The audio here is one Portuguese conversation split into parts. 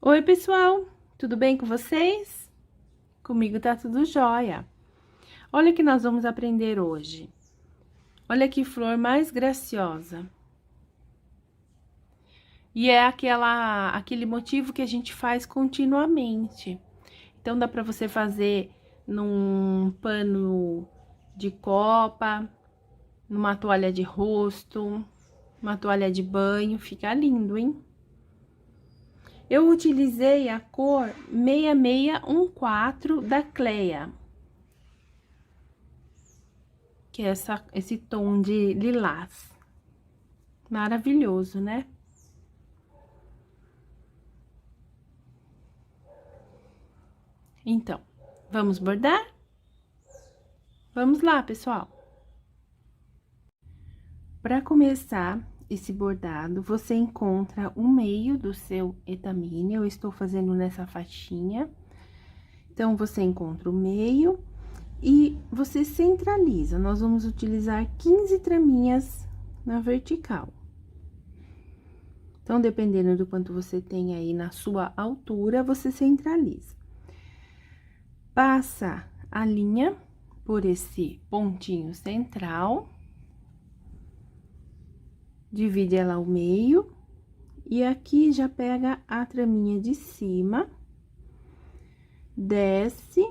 Oi, pessoal, tudo bem com vocês? Comigo tá tudo jóia. Olha o que nós vamos aprender hoje. Olha que flor mais graciosa. E é aquele motivo que a gente faz continuamente. Então, dá pra você fazer num pano de copa, numa toalha de rosto, uma toalha de banho, fica lindo, hein? Eu utilizei a cor 6614 da Cleia, que é esse tom de lilás. Maravilhoso, né? Então, vamos bordar? Vamos lá, pessoal. Para começar esse bordado, você encontra o meio do seu etamine. Eu estou fazendo nessa faixinha. Então, você encontra o meio e você centraliza. Nós vamos utilizar 15 traminhas na vertical. Então, dependendo do quanto você tem aí na sua altura, você centraliza. Passa a linha por esse pontinho central. Divide ela ao meio. E aqui já pega a traminha de cima. Desce,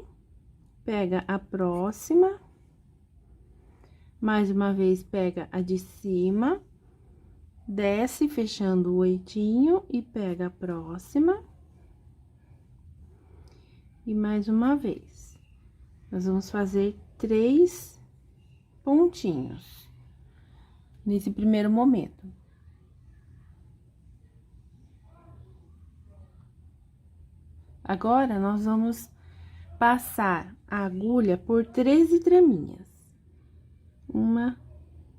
pega a próxima. Mais uma vez, pega a de cima. Desce, fechando o oitinho e pega a próxima. E mais uma vez. Nós vamos fazer 3 pontinhos nesse primeiro momento. Agora, nós vamos passar a agulha por 13 traminhas. 1,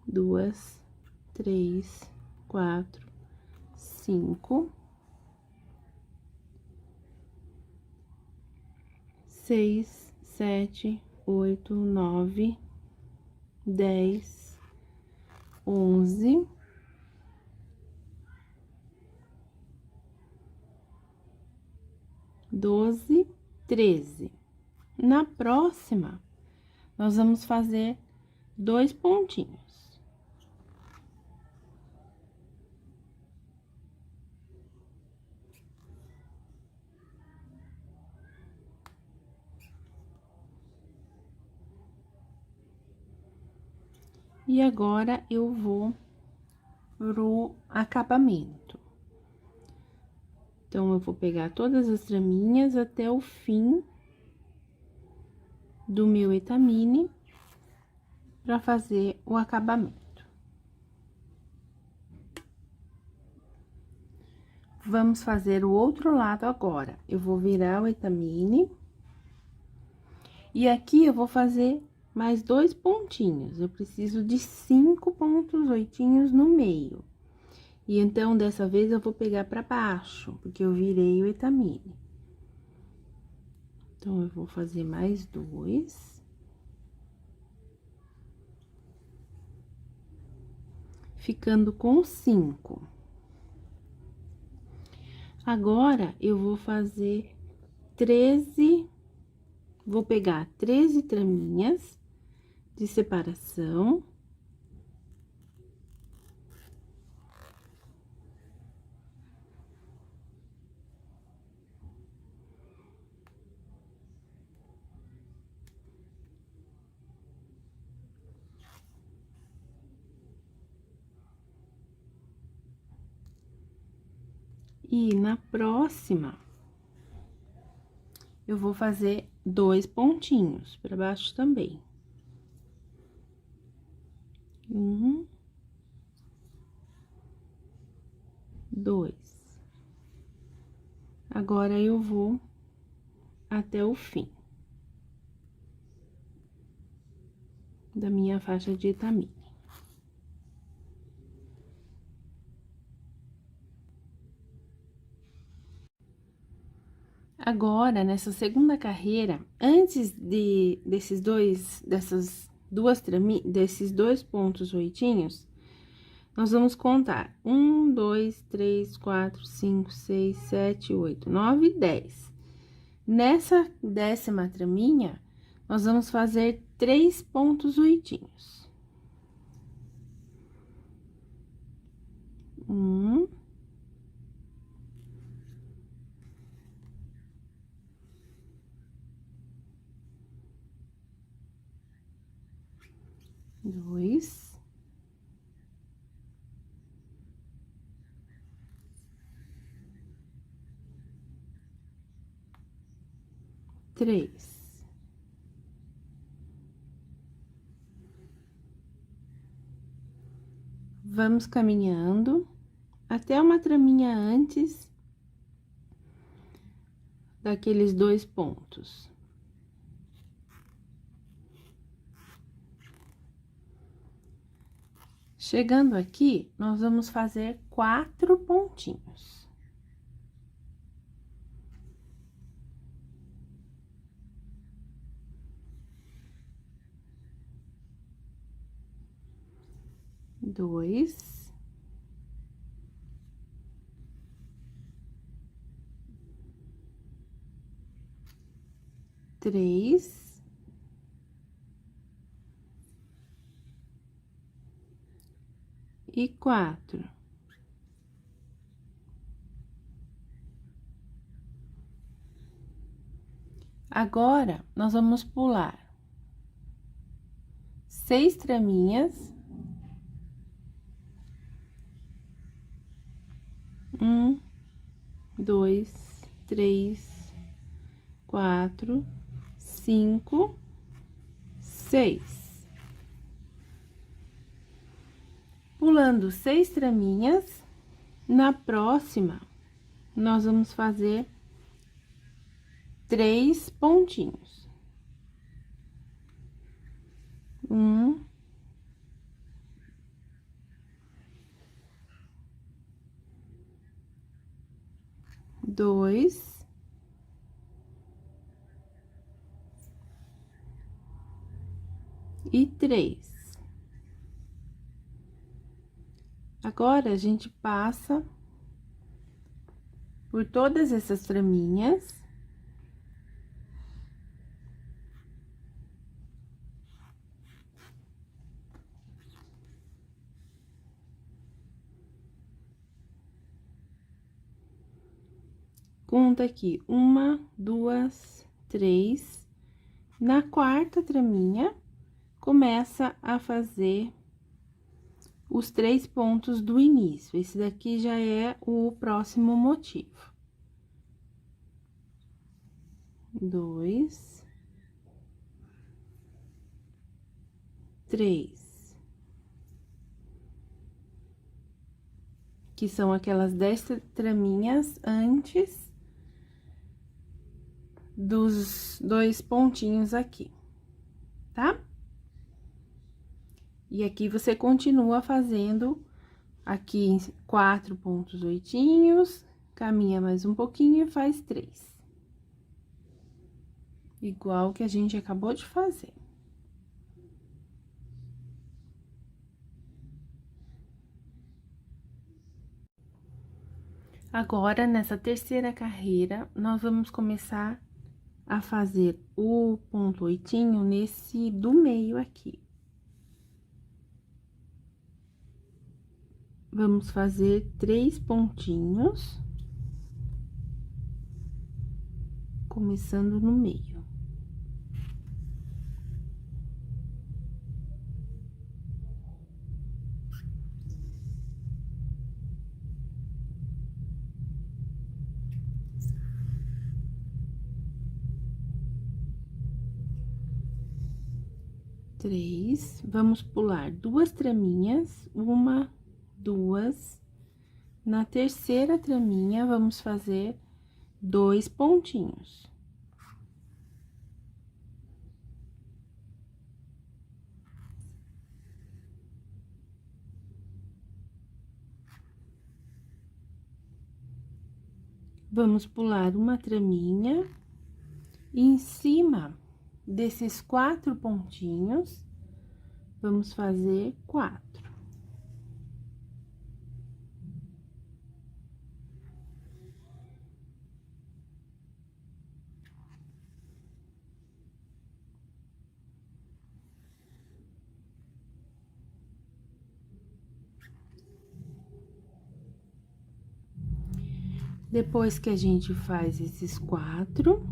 2, 3, 4, 5, 6, 7, 8, 9, 10, 11, 12, 13. Na próxima, nós vamos fazer 2 pontinhos. E agora, eu vou pro acabamento. Então, eu vou pegar todas as traminhas até o fim do meu etamine para fazer o acabamento. Vamos fazer o outro lado agora. Eu vou virar o etamine. E aqui, eu vou fazer mais 2 pontinhos. Eu preciso de 5 pontos oitinhos no meio. E então, dessa vez, eu vou pegar pra baixo, porque eu virei o etamine. Então, eu vou fazer mais 2. Ficando com 5. Agora, eu vou fazer 13... Vou pegar 13 traminhas de separação. E na próxima, eu vou fazer 2 pontinhos para baixo também. 1, 2. Agora, eu vou até o fim da minha faixa de etamine. Agora, nessa segunda carreira, antes desses 2 pontos oitinhos, nós vamos contar 1, 2, 3, 4, 5, 6, 7, 8, 9, 10. Nessa 10ª traminha, nós vamos fazer 3 pontos oitinhos. 1, 2, 3. Vamos caminhando até uma traminha antes daqueles 2 pontos. Chegando aqui, nós vamos fazer 4 pontinhos. Dois, três, e 4. Agora, nós vamos pular 6 traminhas. 1, 2, 3, 4, 5, 6. Pulando 6 traminhas, na próxima, nós vamos fazer 3 pontinhos. 1, 2, e 3. Agora, a gente passa por todas essas traminhas. Conta aqui, 1, 2, 3. Na 4ª traminha, começa a fazer os 3 pontos do início. Esse daqui já é o próximo motivo. 2, 3. Que são aquelas 10 traminhas antes dos 2 pontinhos aqui, tá? E aqui você continua fazendo aqui 4 pontos oitinhos, caminha mais um pouquinho e faz 3. Igual que a gente acabou de fazer. Agora, nessa 3ª carreira, nós vamos começar a fazer o ponto oitinho nesse do meio aqui. Vamos fazer 3 pontinhos, começando no meio. Três, vamos pular 2 traminhas, 1, 2. Na 3ª traminha, vamos fazer 2 pontinhos. Vamos pular 1 traminha, e em cima desses 4 pontinhos, vamos fazer 4. Depois que a gente faz esses 4,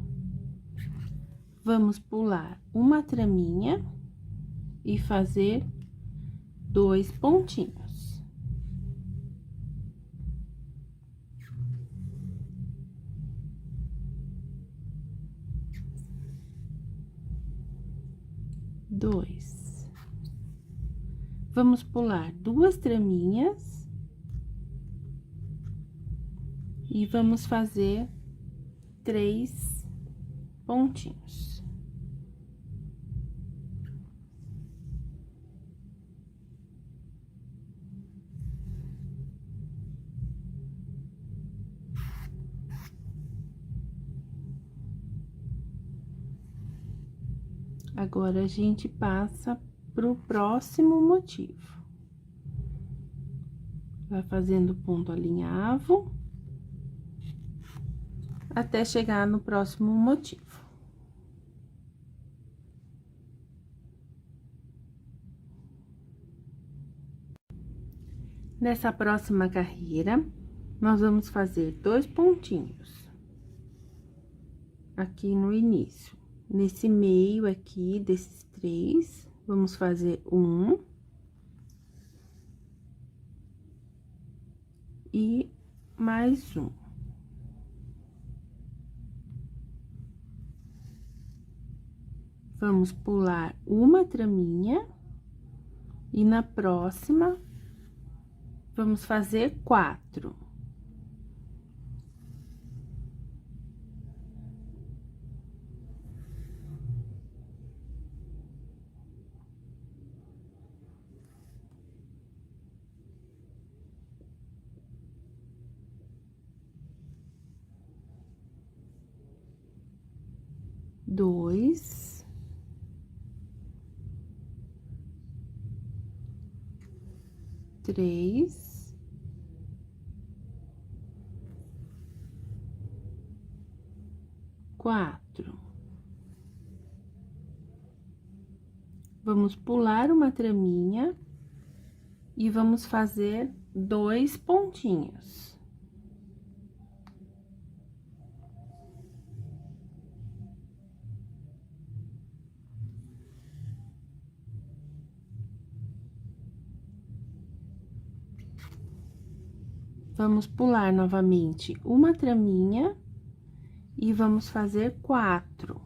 vamos pular uma traminha e fazer 2 pontinhos. Dois. Vamos pular 2 traminhas e vamos fazer 3 pontinhos. Agora, a gente passa pro próximo motivo. Vai fazendo ponto alinhavo até chegar no próximo motivo. Nessa próxima carreira, nós vamos fazer 2 pontinhos aqui no início. Nesse meio aqui, desses 3, vamos fazer 1 e mais 1. Vamos pular uma traminha e na próxima, vamos fazer 4. Dois, três, quatro. Vamos pular uma traminha e vamos fazer 2 pontinhos. Vamos pular novamente uma traminha e vamos fazer 4.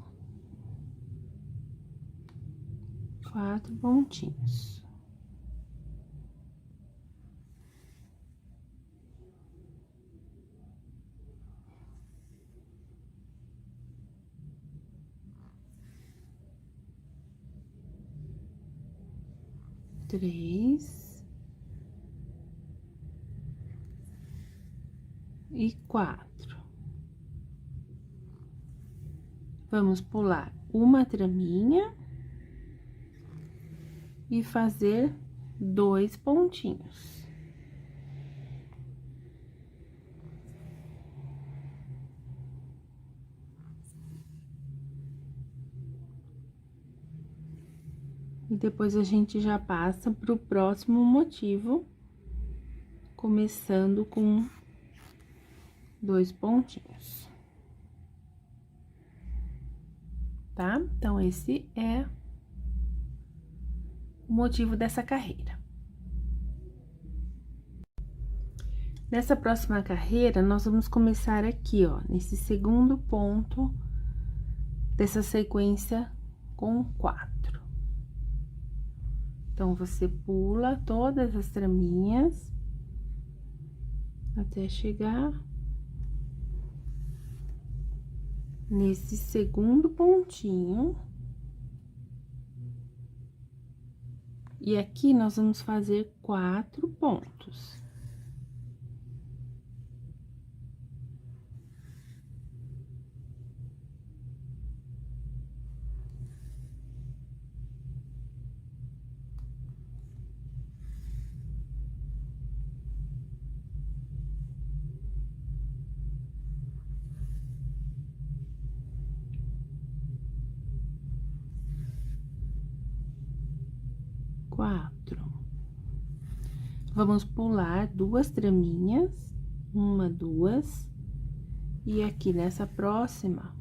4 pontinhos. Três e 4. Vamos pular uma traminha e fazer 2 pontinhos. E depois a gente já passa pro próximo motivo, começando com 2 pontinhos. Tá? Então, esse é o motivo dessa carreira. Nessa próxima carreira, nós vamos começar aqui, ó, nesse segundo ponto dessa sequência com 4. Então, você pula todas as traminhas até chegar nesse segundo pontinho. E aqui nós vamos fazer 4 pontos. Vamos pular 2 traminhas, 1, 2, E aqui nessa próxima,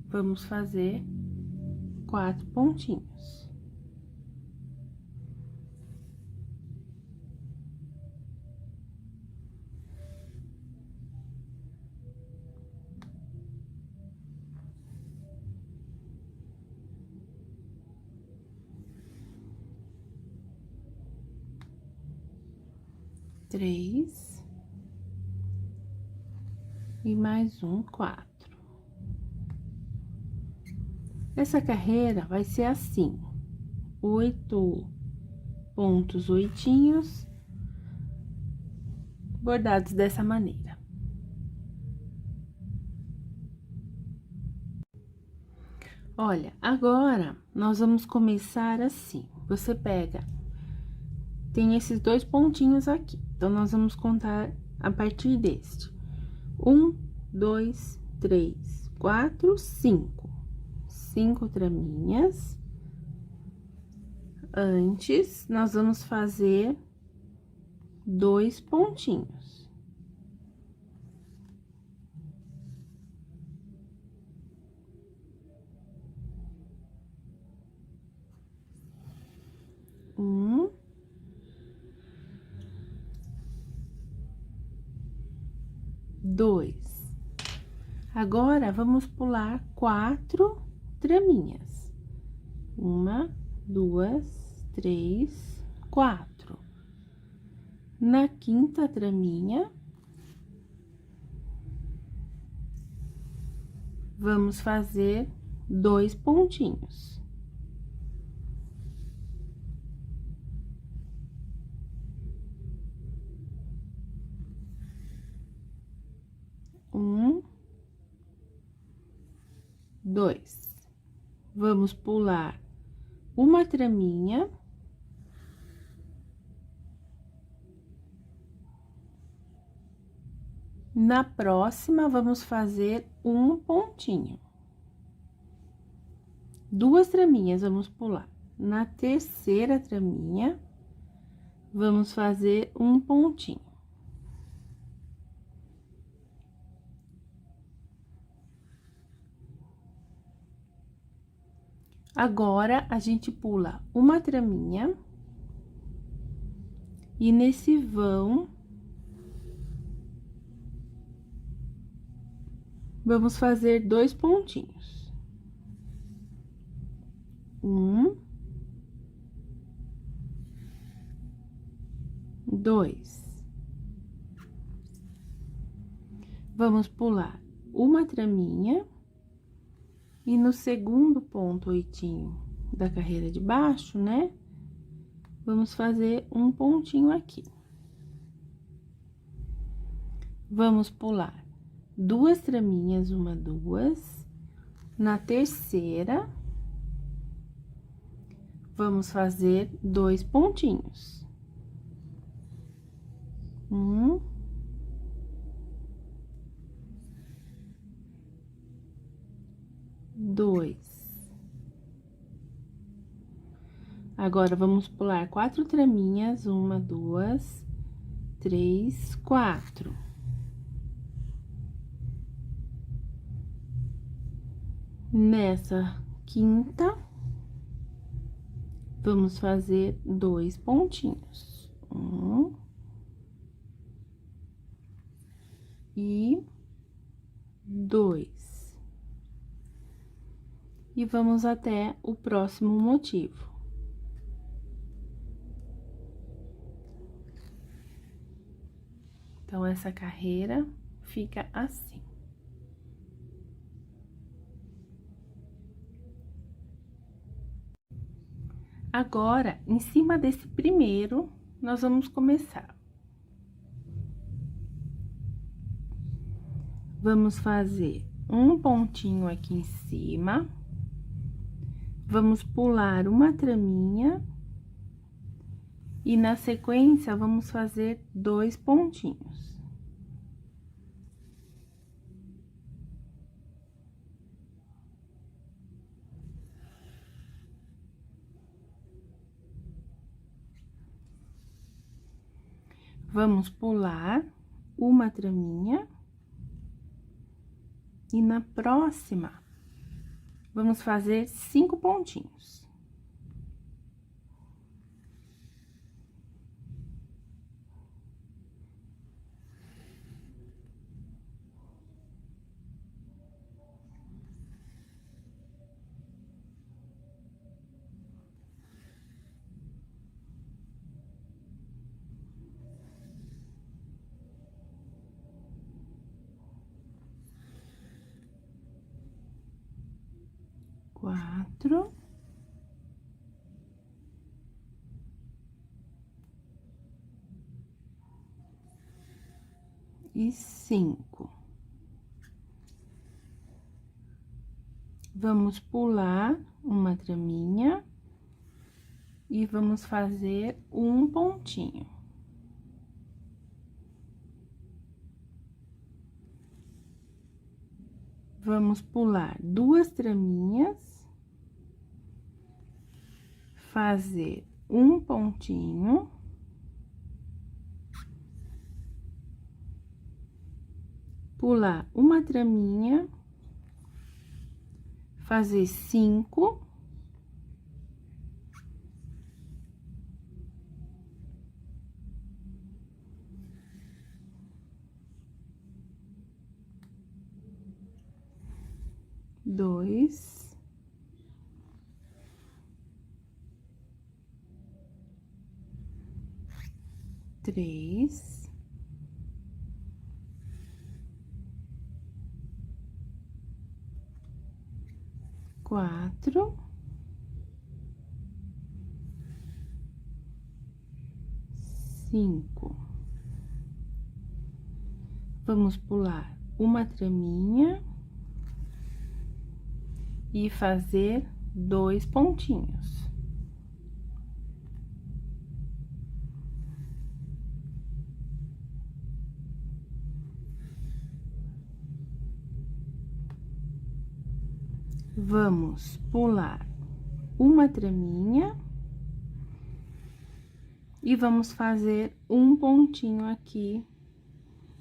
vamos fazer 4 pontinhos. Três. E mais um, 4. Essa carreira vai ser assim, 8 pontos oitinhos, bordados dessa maneira. Olha, agora, nós vamos começar assim, você pega, tem esses 2 pontinhos aqui, então, nós vamos contar a partir deste. 1, 2, 3, 4, 5. 5 traminhas. Antes, nós vamos fazer 2 pontinhos. Um. 2. Agora, vamos pular 4 traminhas. 1, 2, 3, 4. Na quinta traminha, vamos fazer 2 pontinhos. Um, 2. Vamos pular uma traminha. Na próxima, vamos fazer um pontinho. 2 traminhas, vamos pular. Na terceira traminha, vamos fazer um pontinho. Agora, a gente pula uma traminha. E nesse vão, vamos fazer 2 pontinhos. 1, 2. Vamos pular uma traminha. E no segundo ponto oitinho da carreira de baixo, né? Vamos fazer um pontinho aqui. Vamos pular 2 traminhas, 1, 2. Na terceira, vamos fazer 2 pontinhos. 1, 2. Agora, vamos pular 4 traminhas, 1, 2, 3, 4. Nessa quinta, vamos fazer 2 pontinhos. 1 e 2. E vamos até o próximo motivo. Então, essa carreira fica assim. Agora, em cima desse primeiro, nós vamos começar. Vamos fazer um pontinho aqui em cima. Vamos pular uma traminha. E na sequência, vamos fazer 2 pontinhos. Vamos pular uma traminha. E na próxima, vamos fazer 5 pontinhos. Quatro. E 5. Vamos pular uma traminha e vamos fazer um pontinho. Vamos pular 2 traminhas, fazer um pontinho. Pular uma traminha, fazer 5. Dois. Três. Quatro. Cinco. Vamos pular uma traminha e fazer 2 pontinhos. Vamos pular uma traminha e vamos fazer um pontinho aqui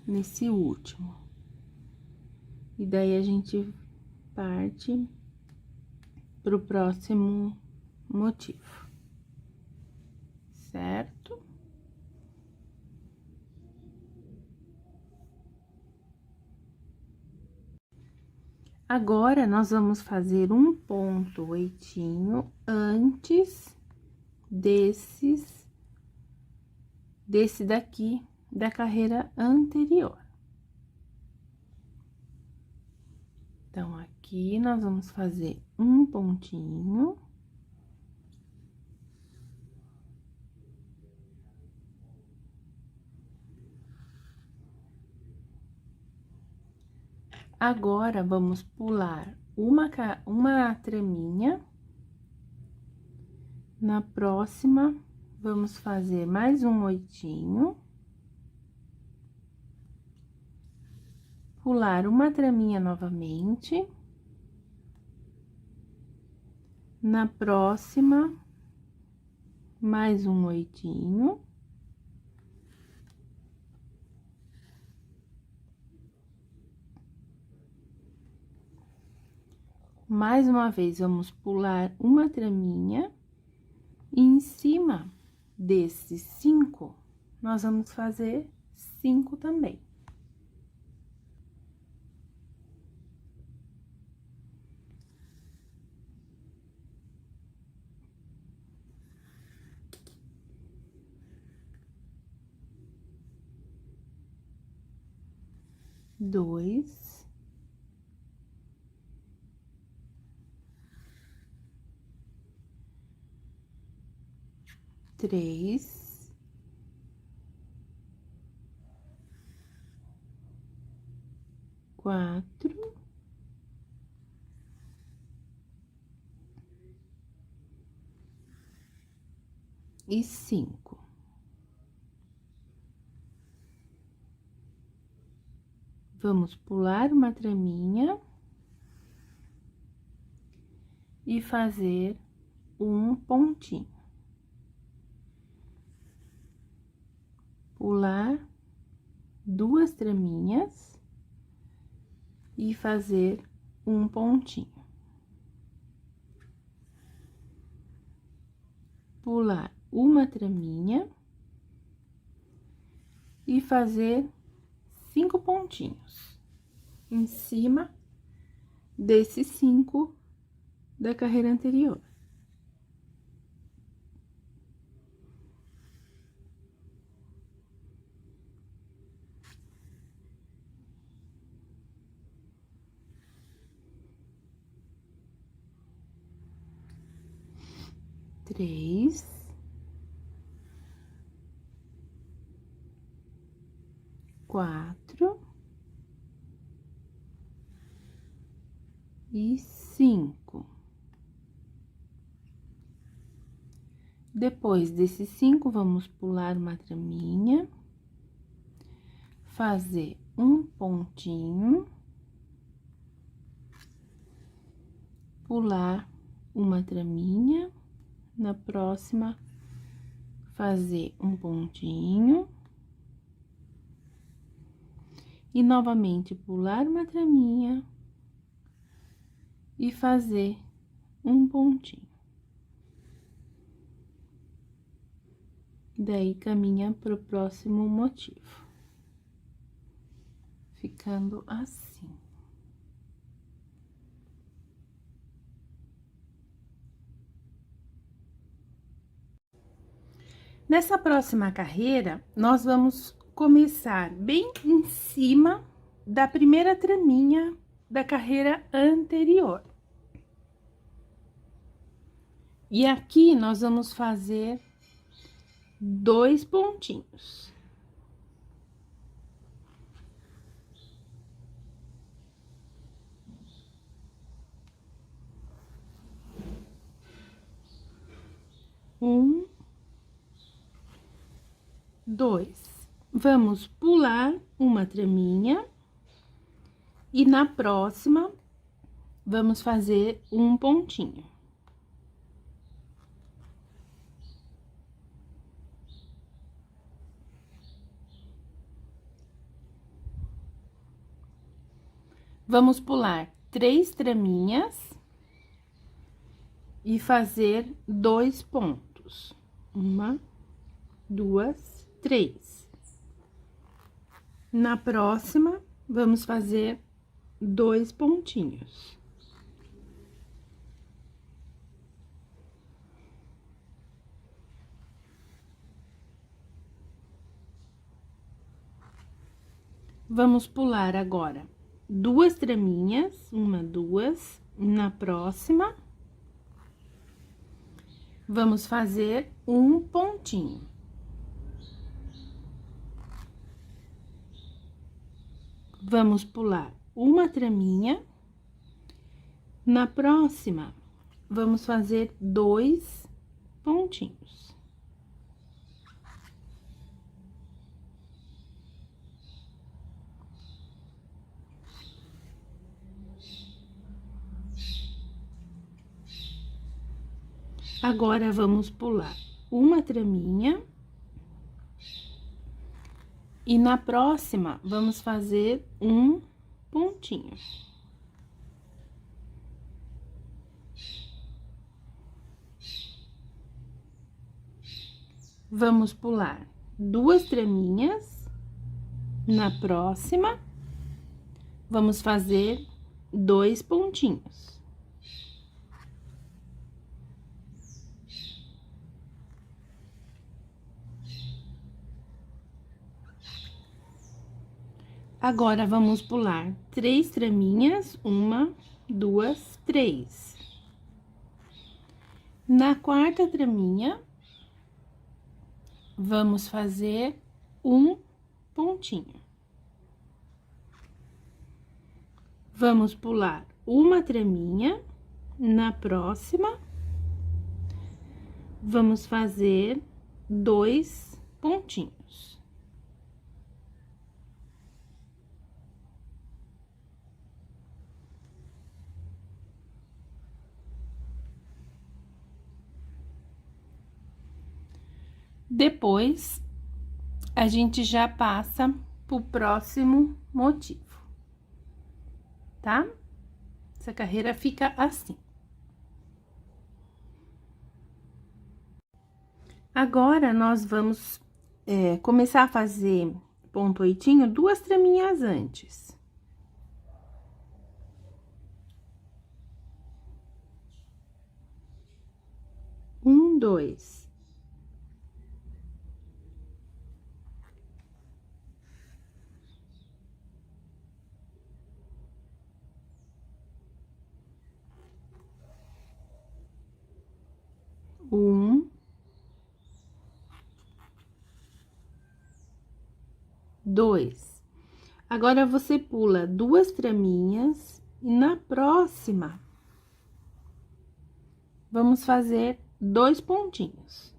nesse último. E daí a gente parte pro próximo motivo, certo? Agora, nós vamos fazer um ponto oitinho antes desse daqui da carreira anterior. Então, aqui nós vamos fazer um pontinho. Agora, vamos pular uma traminha. Na próxima, vamos fazer mais um oitinho. Pular uma traminha novamente. Na próxima, mais um oitinho. Mais uma vez, vamos pular uma traminha, e em cima desses 5, nós vamos fazer 5 também. Dois. Três. Quatro. E 5. Vamos pular uma traminha e fazer um pontinho. Pular 2 traminhas e fazer um pontinho. Pular uma traminha e fazer 5 pontinhos em cima desses 5 da carreira anterior. Três, quatro e 5. Depois desses 5, vamos pular uma traminha, fazer um pontinho, pular uma traminha, na próxima, fazer um pontinho. E novamente pular uma traminha e fazer um pontinho. Daí, caminha pro próximo motivo, ficando assim. Nessa próxima carreira, nós vamos começar bem em cima da primeira traminha da carreira anterior. E aqui nós vamos fazer 2 pontinhos. Um, 2. Vamos pular uma traminha e na próxima vamos fazer um pontinho. Vamos pular 3 traminhas e fazer 2 pontos. 1, 2, 3. Na próxima, vamos fazer 2 pontinhos. Vamos pular agora 2 traminhas, 1, 2. Na próxima, vamos fazer um pontinho. Vamos pular uma traminha. Na próxima, vamos fazer 2 pontinhos. Agora, vamos pular uma traminha. E na próxima, vamos fazer um pontinho. Vamos pular 2 traminhas. Na próxima, vamos fazer 2 pontinhos. Agora, vamos pular 3 traminhas, 1, 2, 3. Na quarta traminha, vamos fazer um pontinho. Vamos pular uma traminha, na próxima, vamos fazer 2 pontinhos. Depois, a gente já passa pro próximo motivo. tá? Essa carreira fica assim. Agora, nós vamos começar a fazer ponto oitinho 2 traminhas antes. Um, dois. Um. Dois. Agora, você pula 2 traminhas e na próxima, vamos fazer 2 pontinhos.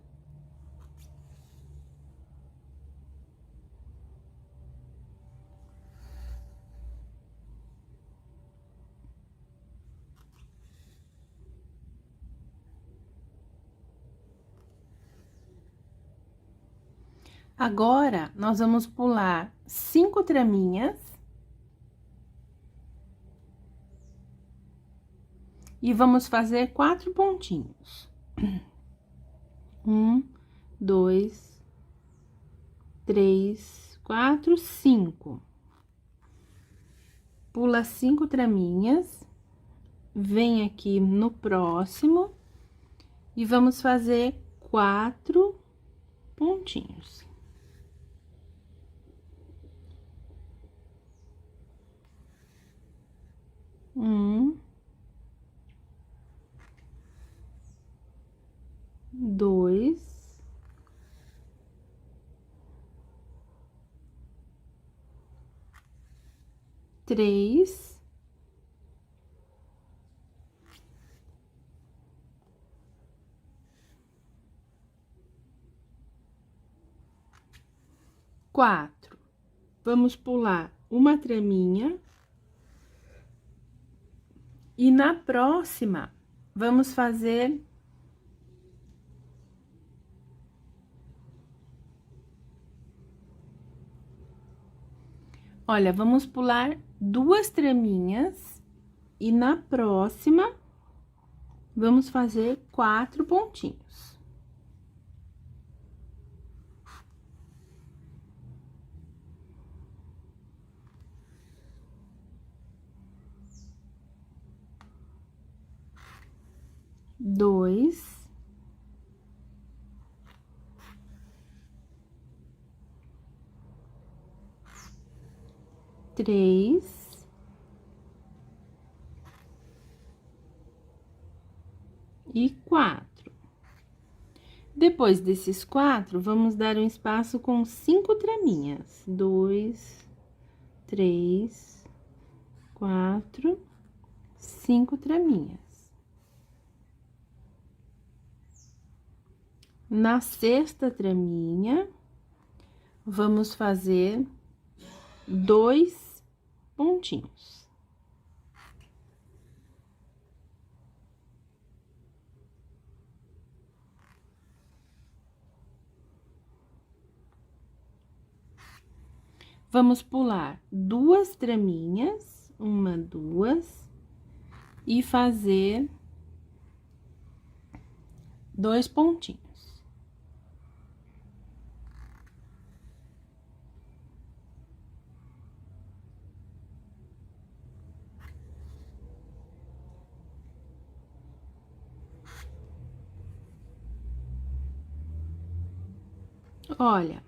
Agora, nós vamos pular 5 traminhas. E vamos fazer 4 pontinhos. 1, 2, 3, 4, 5. Pula 5 traminhas, vem aqui no próximo e vamos fazer 4 pontinhos. Dois, três, quatro. Vamos pular uma traminha e na próxima vamos fazer olha, vamos pular 2 traminhas e na próxima vamos fazer 4 pontinhos. Dois, três e 4. Depois desses 4, vamos dar um espaço com 5 traminhas. 2, 3, 4, 5 traminhas. Na sexta traminha, vamos fazer 2 pontinhos. Vamos pular 2 traminhas, 1, 2, e fazer 2 pontinhos. Olha,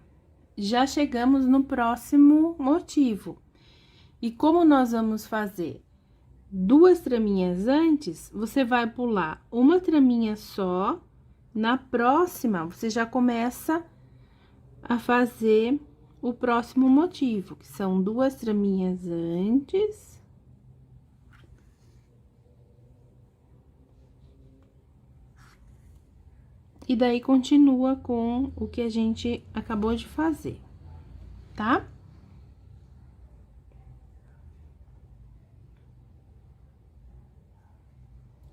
já chegamos no próximo motivo. E como nós vamos fazer 2 traminhas antes, você vai pular uma traminha só, na próxima, você já começa a fazer o próximo motivo, que são 2 traminhas antes. E daí, continua com o que a gente acabou de fazer, tá?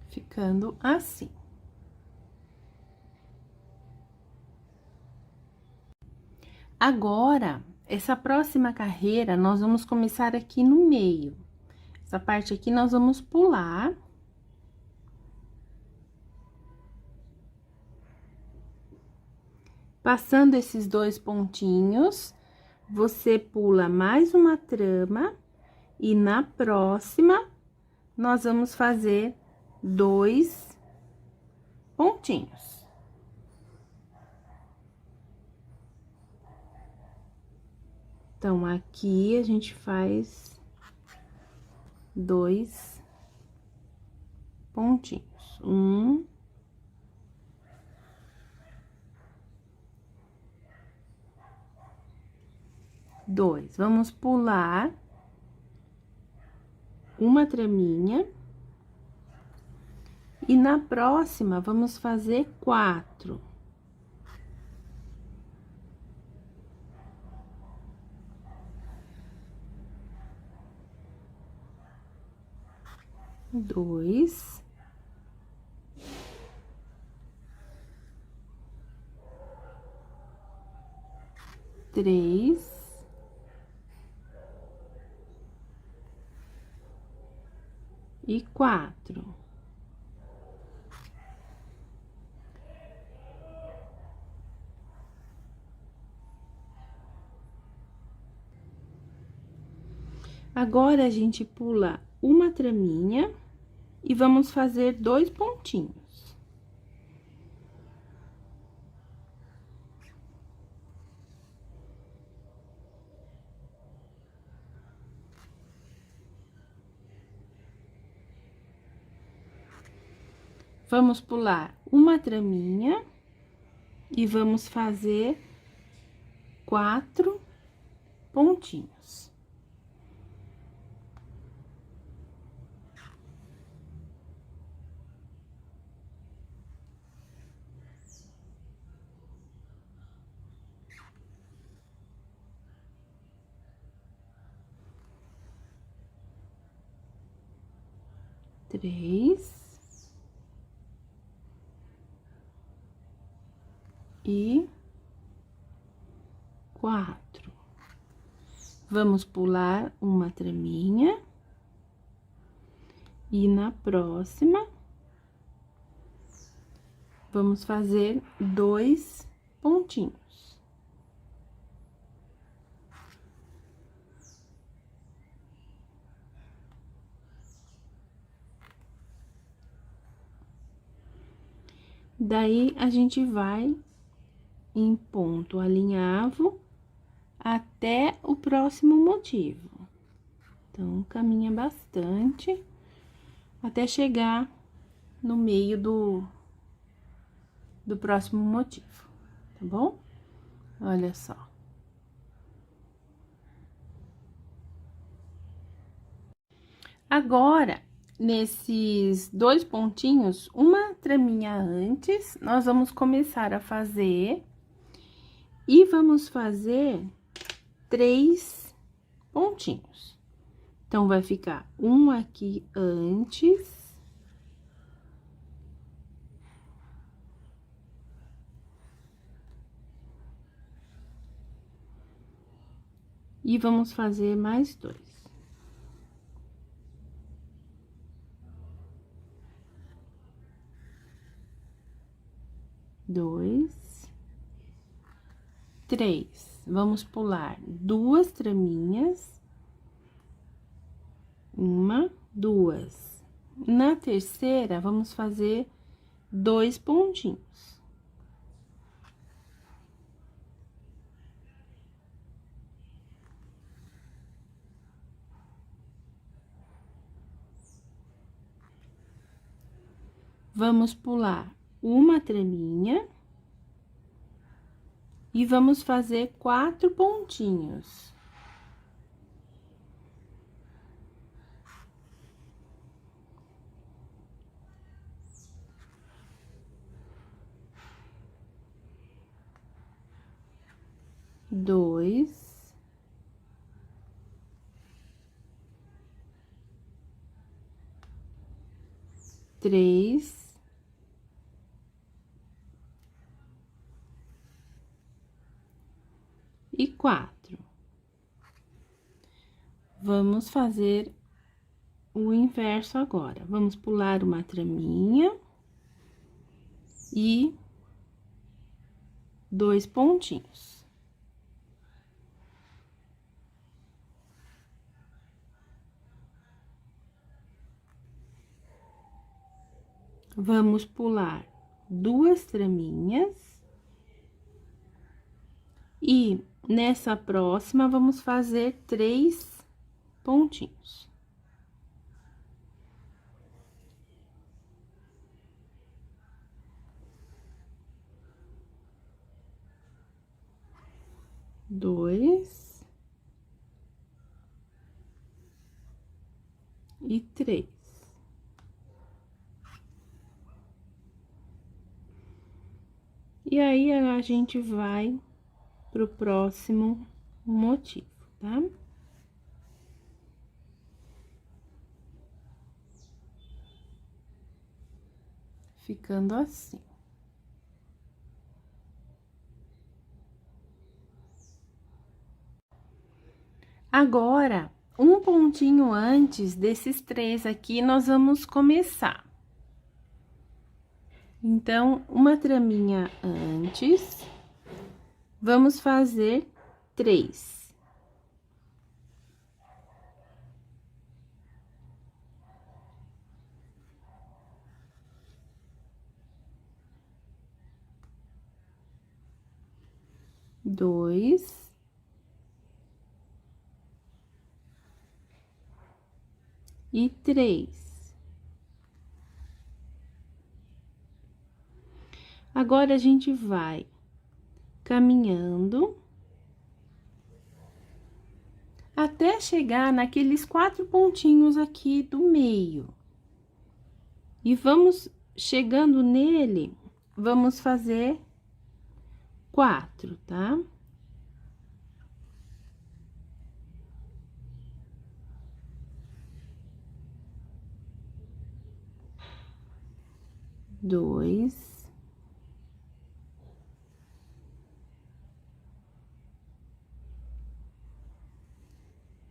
Ficando assim. Agora, essa próxima carreira, nós vamos começar aqui no meio. Essa parte aqui nós vamos pular. Passando esses 2 pontinhos, você pula mais uma trama e na próxima, nós vamos fazer 2 pontinhos. Então, aqui a gente faz 2 pontinhos. 1, 2. Vamos pular uma traminha. E na próxima, vamos fazer 4. Dois. Três. E 4. Agora, a gente pula uma traminha e vamos fazer 2 pontinhos. Vamos pular uma traminha e vamos fazer 4 pontinhos. Três. E 4. Vamos pular uma traminha. E na próxima, vamos fazer 2 pontinhos. Daí, a gente vai em ponto alinhavo até o próximo motivo. Então, caminha bastante até chegar no meio do próximo motivo, tá bom? Olha só. Agora, nesses 2 pontinhos, uma traminha antes, nós vamos começar a fazer e vamos fazer 3 pontinhos. Então, vai ficar um aqui antes. E vamos fazer mais 2. Dois, 3. Vamos pular 2 traminhas. 1, 2. Na terceira, vamos fazer 2 pontinhos. Vamos pular uma traminha. E vamos fazer 4 pontinhos. Dois. Três. E 4. Vamos fazer o inverso agora. Vamos pular uma traminha e 2 pontinhos. Vamos pular 2 traminhas. E nessa próxima, vamos fazer 3 pontinhos. Dois. E 3. E aí, a gente vai pro próximo motivo, tá? Ficando assim. Agora, um pontinho antes desses 3 aqui, nós vamos começar. Então, uma traminha antes, vamos fazer 3. Dois. E 3. Agora, a gente vai caminhando até chegar naqueles 4 pontinhos aqui do meio. E vamos chegando nele, vamos fazer 4, tá? Dois.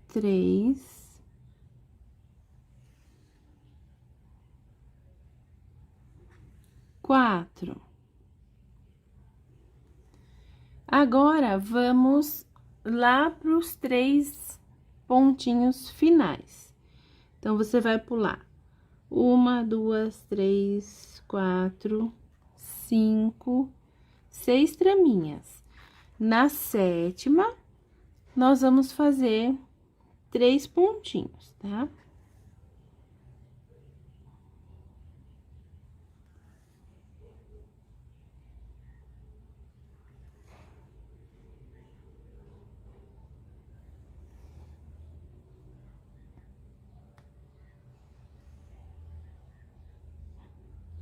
Três. Quatro. Agora, vamos lá para os 3 pontinhos finais. Então, você vai pular 1, 2, 3, 4, 5, 6 traminhas. Na 7ª, nós vamos fazer 3 pontinhos, tá?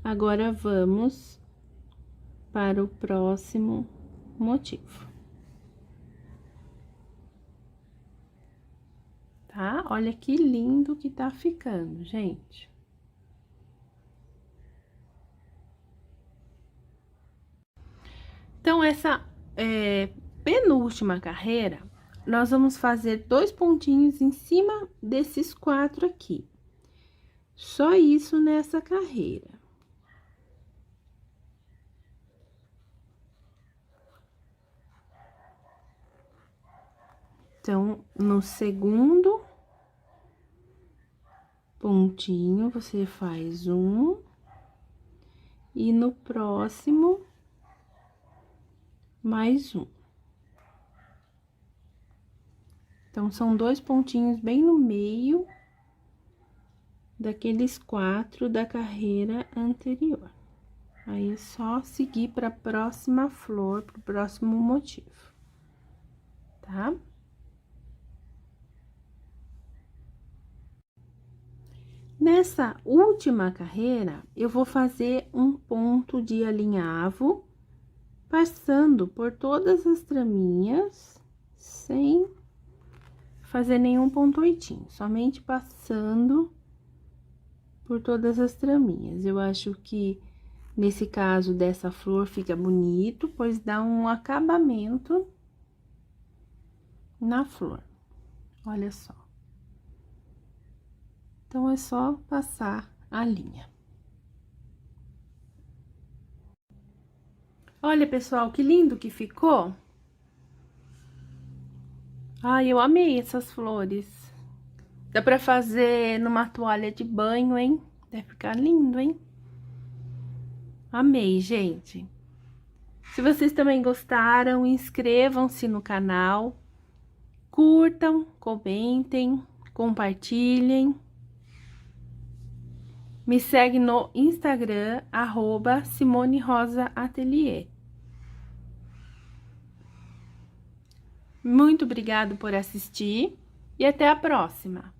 Agora, vamos para o próximo motivo. Tá? Olha que lindo que tá ficando, gente. Então, essa penúltima carreira, nós vamos fazer 2 pontinhos em cima desses 4 aqui. Só isso nessa carreira. Então, no segundo pontinho, você faz 1. E no próximo, mais 1. Então, são 2 pontinhos bem no meio daqueles 4 da carreira anterior. Aí, é só seguir para a próxima flor, para o próximo motivo, tá? Nessa última carreira, eu vou fazer um ponto de alinhavo, passando por todas as traminhas, sem fazer nenhum ponto oitinho, somente passando por todas as traminhas. Eu acho que, nesse caso dessa flor, fica bonito, pois dá um acabamento na flor. Olha só. Então, é só passar a linha. Olha, pessoal, que lindo que ficou. Ai, eu amei essas flores. Dá pra fazer numa toalha de banho, hein? Deve ficar lindo, hein? Amei, gente. Se vocês também gostaram, inscrevam-se no canal, curtam, comentem, compartilhem. Me segue no Instagram, @SimoneRosaAtelier. Muito obrigado por assistir e até a próxima!